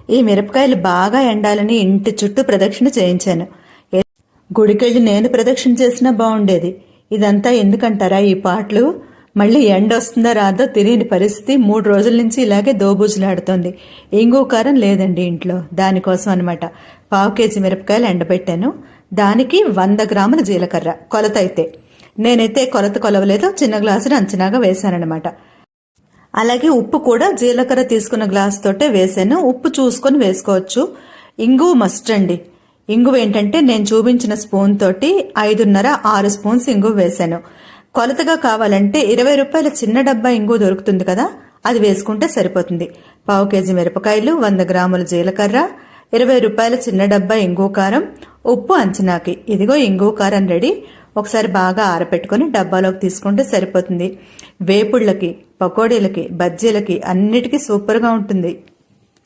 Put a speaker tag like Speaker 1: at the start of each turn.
Speaker 1: ఈ మిరపకాయలు బాగా ఎండాలని ఇంటి చుట్టూ ప్రదక్షిణ చేయించాను. గుడికెళ్ళి నేను ప్రదక్షిణ చేసినా బాగుండేది. ఇదంతా ఎందుకంటారా ఈ పాటలు? మళ్ళీ ఎండ వస్తుందా రాదో తెలియని పరిస్థితి 3 రోజుల నుంచి ఇలాగే దోబూజులాడుతోంది. ఇంగు కారం లేదండి ఇంట్లో, దానికోసం అనమాట. 1/2 కేజీ మిరపకాయలు ఎండబెట్టాను. దానికి 100 గ్రాముల జీలకర్ర కొలత అయితే. నేనైతే కొలత కొలవలేదు, చిన్న గ్లాసుని అంచనాగా వేశానమాట. అలాగే ఉప్పు కూడా జీలకర్ర తీసుకున్న గ్లాస్ తోటే వేసాను. ఉప్పు చూసుకొని వేసుకోవచ్చు. ఇంగు మస్ట్ అండి. ఇంగువ ఏంటంటే నేను చూపించిన స్పూన్ తోటి 5.5-6 స్పూన్స్ ఇంగువ వేసాను. కొలతగా కావాలంటే 20 రూపాయల చిన్న డబ్బా ఇంగువ దొరుకుతుంది కదా, అది వేసుకుంటే సరిపోతుంది. 1/2 కేజీ మిరపకాయలు, 100 గ్రాముల జీలకర్ర, 20 రూపాయల చిన్న డబ్బా ఇంగువ కారం, ఉప్పు అంచనాకి. ఇదిగో ఇంగువ కారం రెడీ. ఒకసారి బాగా ఆరపెట్టుకుని డబ్బాలోకి తీసుకుంటే సరిపోతుంది. వేపుళ్ళకి, పకోడీలకి, బజ్జీలకి అన్నిటికీ సూపర్గా ఉంటుంది.